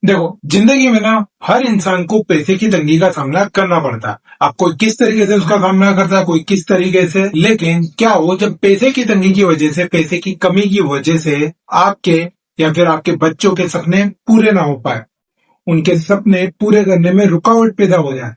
देखो, जिंदगी में ना हर इंसान को पैसे की तंगी का सामना करना पड़ता है। आप कोई किस तरीके से उसका सामना करता है, कोई किस तरीके से। लेकिन क्या हो, जब पैसे की तंगी की वजह से, पैसे की कमी की वजह से आपके या फिर आपके बच्चों के सपने पूरे ना हो पाए, उनके सपने पूरे करने में रुकावट पैदा हो जाए।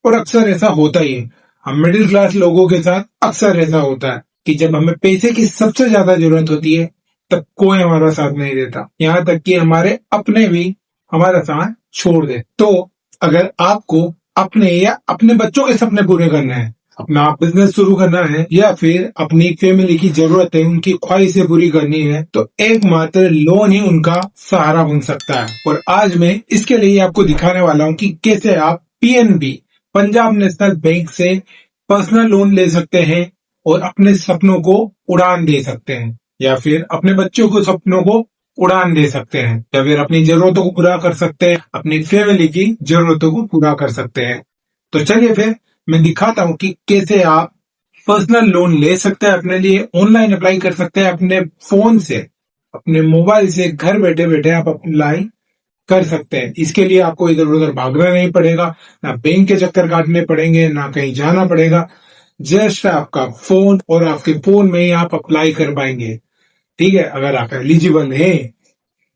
और अक्सर ऐसा होता ही है, हम मिडिल क्लास लोगों के साथ अक्सर ऐसा होता है कि जब हमें पैसे की सबसे ज्यादा जरूरत होती है, तब कोई हमारा साथ नहीं देता। यहाँ तक कि हमारे अपने भी हमारा साथ छोड़ दे। तो अगर आपको अपने या अपने बच्चों के सपने पूरे करने हैं, अपना बिजनेस शुरू करना है, या फिर अपनी फैमिली की जरूरतें, उनकी ख्वाहिशें पूरी करनी है, तो एकमात्र लोन ही उनका सहारा बन सकता है। और आज मैं इसके लिए आपको दिखाने वाला हूँ कि कैसे आप पीएनबी, पंजाब नेशनल बैंक से पर्सनल लोन ले सकते हैं और अपने सपनों को उड़ान दे सकते हैं, या फिर अपने बच्चों को सपनों को उड़ान दे सकते हैं, या फिर अपनी जरूरतों को पूरा कर सकते हैं, अपनी फैमिली की जरूरतों को पूरा कर सकते हैं। तो चलिए फिर मैं दिखाता हूं कि कैसे आप पर्सनल लोन ले सकते हैं, अपने लिए ऑनलाइन अप्लाई कर सकते हैं, अपने फोन से, अपने मोबाइल से घर बैठे बैठे आप अप्लाई कर सकते हैं। इसके लिए आपको इधर उधर भागना नहीं पड़ेगा, ना बैंक के चक्कर काटने पड़ेंगे, ना कहीं जाना पड़ेगा। जस्ट आपका फोन, और आपके फोन में ही आप अप्लाई कर पाएंगे। ठीक है, अगर आप एलिजिबल हैं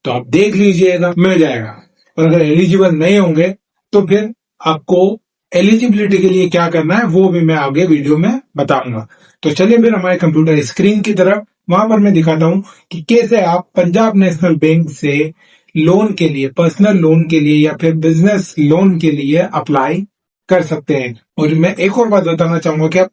तो आप देख लीजिएगा, मिल जाएगा। और अगर एलिजिबल नहीं होंगे तो फिर आपको एलिजिबिलिटी के लिए क्या करना है वो भी मैं आगे वीडियो में बताऊंगा। तो चलिए फिर हमारे कंप्यूटर स्क्रीन की तरफ, वहां पर मैं दिखाता हूं कि कैसे आप पंजाब नेशनल बैंक से लोन के लिए, पर्सनल लोन के लिए या फिर बिजनेस लोन के लिए अप्लाई कर सकते हैं। और मैं एक और बात बताना चाहूंगा कि आप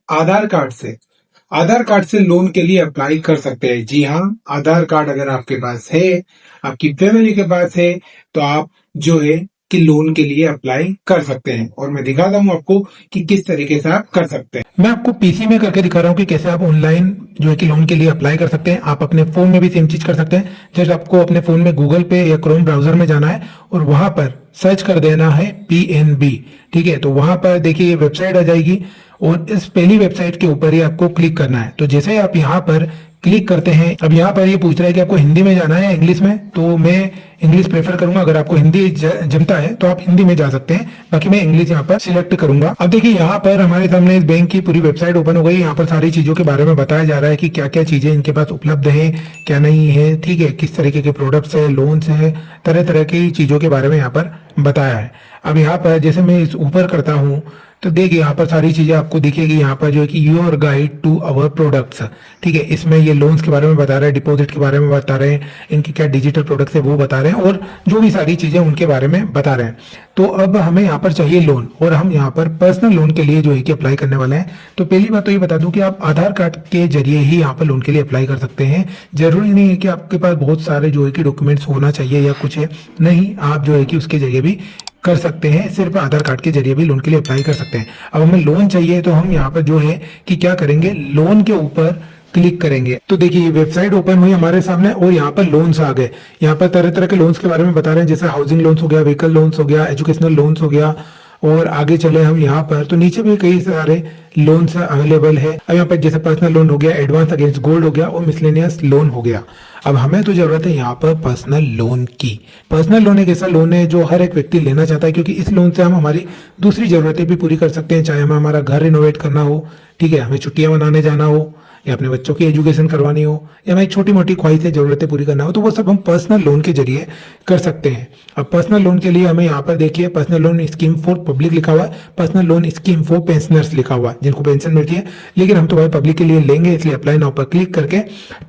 आधार कार्ड से लोन के लिए अप्लाई कर सकते हैं। जी हाँ, आधार कार्ड अगर आपके पास है, आपकी फैमिली के पास है, तो आप जो है कि लोन के लिए अप्लाई कर सकते हैं। और मैं दिखाता हूँ आपको कि किस तरीके से आप कर सकते हैं। मैं आपको पीसी में करके दिखा रहा हूँ कि कैसे आप ऑनलाइन जो है कि लोन के लिए अप्लाई कर सकते हैं। आप अपने फोन में भी सेम चीज कर सकते हैं। जस्ट आपको अपने फोन में गूगल पे या क्रोम ब्राउजर में जाना है और वहां पर सर्च कर देना है पीएनबी। ठीक है, तो वहां पर देखिए ये वेबसाइट आ जाएगी और इस पहली वेबसाइट के ऊपर ही आपको क्लिक करना है। तो जैसे ही आप यहाँ पर क्लिक करते हैं, अब यहाँ पर ये पूछ रहा है कि आपको हिंदी में जाना है या इंग्लिश में, तो मैं इंग्लिश प्रेफर करूंगा। अगर आपको हिंदी जमता है तो आप हिंदी में जा सकते हैं, बाकी मैं इंग्लिश यहाँ पर सिलेक्ट करूंगा। अब देखिए यहाँ पर हमारे सामने इस बैंक की पूरी वेबसाइट ओपन हो गई। यहाँ पर सारी चीजों के बारे में बताया जा रहा है कि क्या क्या चीजें इनके पास उपलब्ध है, क्या नहीं है। ठीक है, किस तरीके के प्रोडक्ट्स है, लोन्स है, तरह तरह की चीजों के बारे में यहाँ पर बताया है। अब यहाँ पर जैसे मैं इस ऊपर करता हूँ तो देखिए यहाँ पर सारी चीजें आपको दिखेगी। यहाँ पर जो है कि your guide to our products, ठीक है, इसमें ये लोन्स के बारे में बता रहे हैं, डिपॉजिट के बारे में बता रहे हैं, इनकी क्या डिजिटल प्रोडक्ट्स है वो बता रहे हैं, और जो भी सारी चीजें उनके बारे में बता रहे हैं। तो अब हमें यहाँ पर चाहिए लोन, और हम यहाँ पर पर्सनल लोन के लिए जो है कि अप्लाई करने वाले हैं। तो पहली बात तो ये बता दूं कि आप आधार कार्ड के जरिए ही यहाँ पर लोन के लिए अप्लाई कर सकते हैं। जरूरी नहीं है कि आपके पास बहुत सारे जो है कि डॉक्यूमेंट्स होना चाहिए या कुछ है, नहीं, आप जो है कि उसके जरिए भी कर सकते हैं। सिर्फ आधार कार्ड के जरिए भी लोन के लिए अप्लाई कर सकते हैं। अब हमें लोन चाहिए तो हम यहाँ पर जो है कि क्या करेंगे, लोन के ऊपर क्लिक करेंगे। तो देखिए ये वेबसाइट ओपन हुई हमारे सामने और यहाँ पर लोन्स आ गए। यहाँ पर तरह तरह के लोन्स के बारे में बता रहे हैं, जैसे हाउसिंग लोन्स हो गया, व्हीकल लोन्स हो गया, एजुकेशनल लोन्स हो गया। और आगे चले हम यहाँ पर तो नीचे भी कई सारे लोन्स अवेलेबल है। अब यहाँ पर जैसे पर्सनल लोन हो गया, एडवांस अगेंस्ट गोल्ड हो गया और मिसलेनियस लोन हो गया। अब हमें तो जरूरत है यहाँ पर पर्सनल लोन की। पर्सनल लोन एक ऐसा लोन है जो हर एक व्यक्ति लेना चाहता है, क्योंकि इस लोन से हम हमारी दूसरी जरूरतें भी पूरी कर सकते हैं। चाहे हमें हमारा घर रिनोवेट करना हो, ठीक है, हमें छुट्टियां मनाने जाना हो, या अपने बच्चों की एजुकेशन करवानी हो, या हमारी छोटी मोटी ख्वाहिशें जरूरतें पूरी करना हो, तो वो सब हम पर्सनल लोन के जरिए कर सकते हैं। अब पर्सनल लोन के लिए हमें यहाँ पर देखिए personal loan scheme for public लिखा हुआ है, personal loan scheme for pensioners लिखा हुआ है, जिनको पेंशन मिलती है। लेकिन हम तो भाई पब्लिक के लिए लेंगे, इसलिए अप्लाई नाउ पर क्लिक करके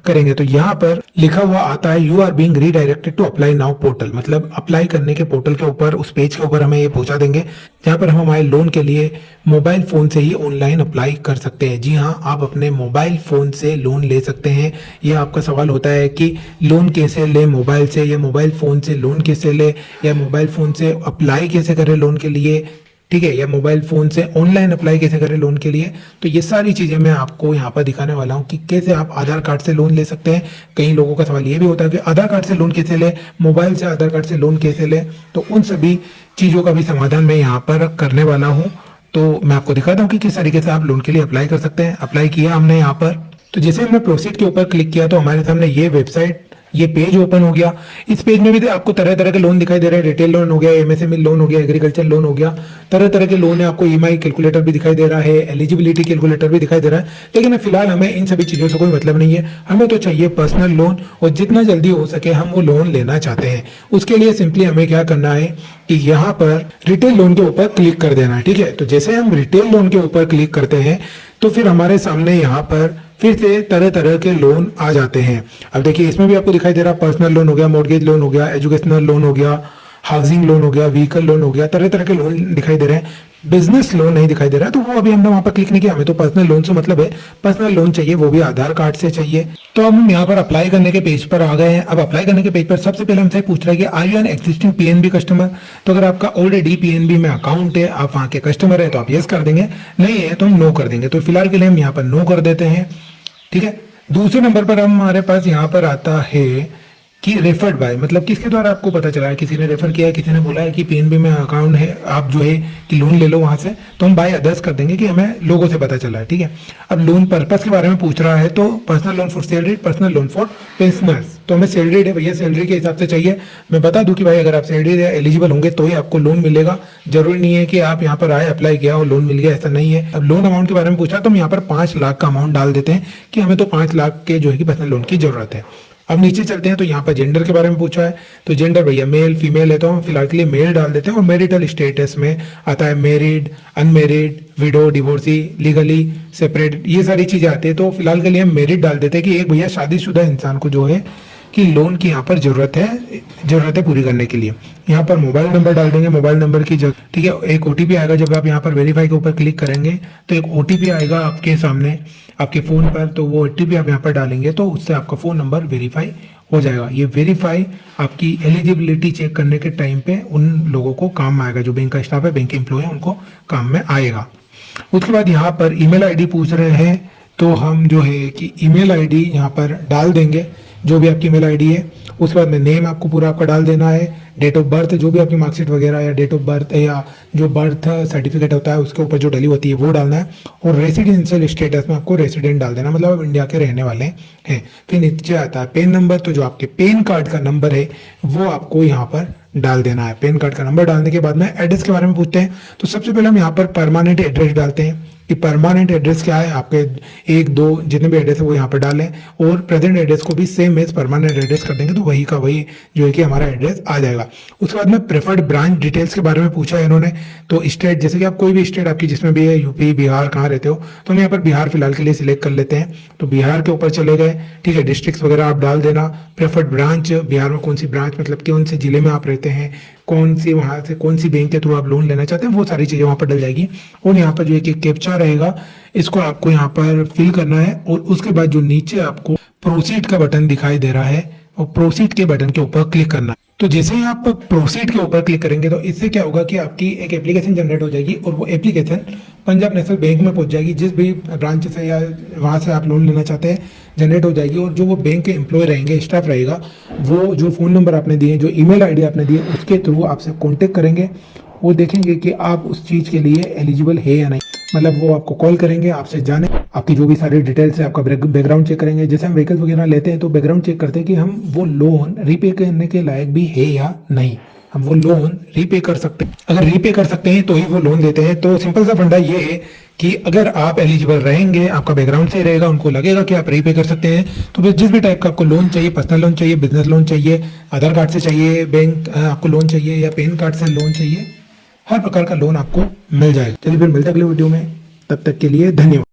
करेंगे। तो यहाँ पर लिखा हुआ आता है you are being redirected to apply now portal, मतलब अप्लाई करने के पोर्टल के ऊपर, उस पेज के ऊपर हमें ये पहुंचा देंगे, जहाँ पर हम हमारे लोन के लिए मोबाइल फोन से ही ऑनलाइन अप्लाई कर सकते हैं। जी हाँ, आप अपने मोबाइल फोन से लोन ले सकते हैं। यह आपका सवाल होता है कि लोन कैसे ले मोबाइल से, या मोबाइल फोन से लोन कैसे ले, या मोबाइल फोन से अप्लाई कैसे करें लोन के लिए, ठीक है, या मोबाइल फोन से ऑनलाइन अप्लाई कैसे करें लोन के लिए। तो ये सारी चीजें मैं आपको यहाँ पर दिखाने वाला हूँ कि कैसे आप आधार कार्ड से लोन ले सकते हैं। कई लोगों का सवाल ये भी होता है कि आधार कार्ड से लोन कैसे ले, मोबाइल से आधार कार्ड से लोन कैसे ले। तो उन सभी चीजों का भी समाधान मैं यहाँ पर करने वाला हूँ। तो मैं आपको दिखाता हूँ कि किस तरीके से आप लोन के लिए अप्लाई कर सकते हैं। अप्लाई किया हमने यहाँ पर, तो जैसे हमने प्रोसीड के ऊपर क्लिक किया तो हमारे सामने ये वेबसाइट ये पेज ओपन हो गया। इस पेज में भी आपको तरह तरह के लोन दिखाई दे रहे हैं। रिटेल लोन हो गया, एमएसएमई लोन हो गया, एग्रीकल्चर लोन हो गया, तरह तरह के लोन है। आपको ईएमआई कैलकुलेटर भी दिखाई दे रहा है, एलिजिबिलिटी कैलकुलेटर भी दिखाई दे रहा है। लेकिन फिलहाल हमें इन सभी चीजों से कोई मतलब नहीं है। हमें तो चाहिए पर्सनल लोन, और जितना जल्दी हो सके हम वो लोन लेना चाहते हैं। उसके लिए सिंपली हमें क्या करना है कि यहाँ पर रिटेल लोन के ऊपर क्लिक कर देना है। ठीक है, तो जैसे हम रिटेल लोन के ऊपर क्लिक करते हैं तो फिर हमारे सामने यहाँ पर फिर से तरह तरह के लोन आ जाते हैं। अब देखिए, इसमें भी आपको दिखाई दे रहा है पर्सनल लोन हो गया, मॉर्गेज लोन हो गया, एजुकेशनल लोन हो गया, हाउसिंग लोन हो गया, व्हीकल लोन हो गया, तरह तरह के लोन दिखाई दे रहे हैं। बिजनेस लोन नहीं दिखाई दे रहा है, तो वो अभी हमने वहां पर क्लिक नहीं किया। हमें तो पर्सनल लोन से मतलब है, पर्सनल लोन चाहिए, वो भी आधार कार्ड से चाहिए। तो अब हम यहाँ पर अप्लाई करने के पेज पर आ गए हैं। अब अप्लाई करने के पेज पर सबसे पहले हमसे पूछ रहा है कि are you an existing PNB customer. तो अगर आपका ऑलरेडी पीएनबी में अकाउंट है, आप वहां के कस्टमर है, तो आप यस कर देंगे, नहीं है तो हम नो कर देंगे। तो फिलहाल के लिए हम यहाँ पर नो कर देते हैं। ठीक है, दूसरे नंबर पर हमारे पास यहाँ पर आता है कि रेफर्ड बाय, मतलब किसके द्वारा आपको पता चला है, किसी ने रेफर किया है, किसी ने बोला है कि पीएनबी में अकाउंट है, आप जो है कि लोन ले लो वहां से, तो हम बाय अदर्स कर देंगे कि हमें लोगों से पता चला है। ठीक है, अब लोन पर्पस के बारे में पूछ रहा है, तो personal loan for salary, personal loan for pensioners. तो हमें सैलरीड है भैया, सैलरी के हिसाब से चाहिए। मैं बता दूं कि भाई अगर आप सैलरी एलिजिबल होंगे तो ही आपको लोन मिलेगा। जरूरी नहीं है कि आप यहाँ पर आए, अप्लाई किया और लोन मिल गया, ऐसा नहीं है। अब लोन अमाउंट के बारे में पूछा तो हम यहाँ पर 5 लाख का अमाउंट डाल देते हैं कि हमें तो 5 लाख के जो है कि पर्सनल लोन की जरूरत है। अब नीचे चलते हैं तो यहाँ पर जेंडर के बारे में पूछा है, तो जेंडर भैया मेल फीमेल है, तो हम फिलहाल के लिए मेल डाल देते हैं। और मैरिटल स्टेटस में आता है married, unmarried, window, divorcee, legally separate, ये सारी चीजें आती है। तो फिलहाल के लिए हम मैरिड डाल देते हैं कि एक भैया शादीशुदा इंसान को जो है कि लोन की यहाँ पर जरूरत है पूरी करने के लिए। यहाँ पर मोबाइल नंबर डाल देंगे, मोबाइल नंबर की जगह। ठीक है, एक ओटीपी आएगा जब आप यहाँ पर वेरीफाई के ऊपर क्लिक करेंगे, तो एक ओटीपी आएगा आपके सामने आपके फोन पर, तो वो ओटीपी आप यहाँ पर डालेंगे तो उससे आपका फोन नंबर वेरीफाई हो जाएगा। ये वेरीफाई आपकी एलिजिबिलिटी चेक करने के टाइम पे उन लोगों को काम आएगा, जो बैंक का स्टाफ है, बैंक के एम्प्लॉय है, उनको काम में आएगा। उसके बाद यहाँ पर ईमेल आईडी पूछ रहे हैं, तो हम जो है कि ईमेल आईडी यहाँ पर डाल देंगे, जो भी आपकी ईमेल आईडी है। उसके बाद में नेम आपको पूरा आपका डाल देना है, डेट ऑफ बर्थ, जो भी आपकी मार्कशीट वगैरह या डेट ऑफ बर्थ या जो बर्थ सर्टिफिकेट होता है उसके ऊपर जो डली होती है वो डालना है। और रेसिडेंशियल स्टेटस में आपको रेसिडेंट डाल देना, मतलब आप इंडिया के रहने वाले हैं। फिर नीचे आता है पेन नंबर, तो जो आपके पेन कार्ड का नंबर है वो आपको यहाँ पर डाल देना है। पेन कार्ड का नंबर डालने के बाद में एड्रेस के बारे में पूछते हैं, तो सबसे पहले हम यहाँ पर परमानेंट एड्रेस डालते हैं कि परमानेंट एड्रेस क्या है आपके, 1 2 जितने भी एड्रेस है वो यहाँ पर डालें। और प्रेजेंट एड्रेस को भी सेम एज परमानेंट एड्रेस कर देंगे, तो वही का वही जो है कि हमारा एड्रेस आ जाएगा। उसके बाद में प्रेफर्ड ब्रांच डिटेल्स के बारे में पूछा है इन्होंने, तो स्टेट, जैसे कि आप कोई भी स्टेट आपकी जिसमें भी है, यूपी बिहार कहाँ रहते हो, तो हम यहाँ पर बिहार फिलहाल के लिए सिलेक्ट कर लेते हैं। तो बिहार के ऊपर चले गए। ठीक है, डिस्ट्रिक्ट वगैरह आप डाल देना। प्रेफर्ड ब्रांच, बिहार में कौन सी ब्रांच, मतलब कौन से जिले में आप रहते हैं, कौन सी वहां से कौन सी बैंक के थ्रू आप लोन लेना चाहते हैं, वो सारी चीजें वहां पर डल जाएगी। और यहाँ पर जो एक कैप्चा रहेगा, इसको आपको यहाँ पर फिल करना है। और उसके बाद जो नीचे आपको प्रोसीड का बटन दिखाई दे रहा है, और प्रोसीड के बटन के ऊपर क्लिक करना है। तो जैसे ही आप प्रोसीड के ऊपर क्लिक करेंगे तो इससे क्या होगा कि आपकी एक एप्लीकेशन जनरेट हो जाएगी, और वो एप्लीकेशन पंजाब नेशनल बैंक में पहुंच जाएगी, जिस भी ब्रांच से या वहां से आप लोन लेना चाहते हैं जनरेट हो जाएगी। और जो वो बैंक के एम्प्लॉय रहेंगे, स्टाफ रहेगा, वो जो फोन नंबर आपने दिए, जो ईमेल आईडी आपने दिए, उसके थ्रू आपसे कांटेक्ट करेंगे। वो देखेंगे कि आप उस चीज के लिए एलिजिबल है या नहीं, मतलब वो आपको कॉल करेंगे, आपसे जाने आपकी जो भी सारी डिटेल्स है, आपका बैकग्राउंड चेक करेंगे। जैसे हम व्हीकल्स वगैरह लेते हैं तो बैकग्राउंड चेक करते हैं कि हम वो लोन रीपे करने के लायक भी है या नहीं, हम वो लोन रीपे कर सकते हैं। अगर रीपे कर सकते हैं तो ही वो लोन देते हैं। तो सिंपल सा फंडा ये है कि अगर आप एलिजिबल रहेंगे, आपका बैकग्राउंड सही रहेगा, उनको लगेगा कि आप रीपे कर सकते हैं, तो फिर जिस भी टाइप का आपको लोन चाहिए, पर्सनल लोन चाहिए, बिजनेस लोन चाहिए, आधार कार्ड से चाहिए, बैंक आपको लोन चाहिए या पैन कार्ड से लोन चाहिए, हर प्रकार का लोन आपको मिल जाएगा। चलिए फिर मिलते हैं अगले वीडियो में, तब तक के लिए धन्यवाद।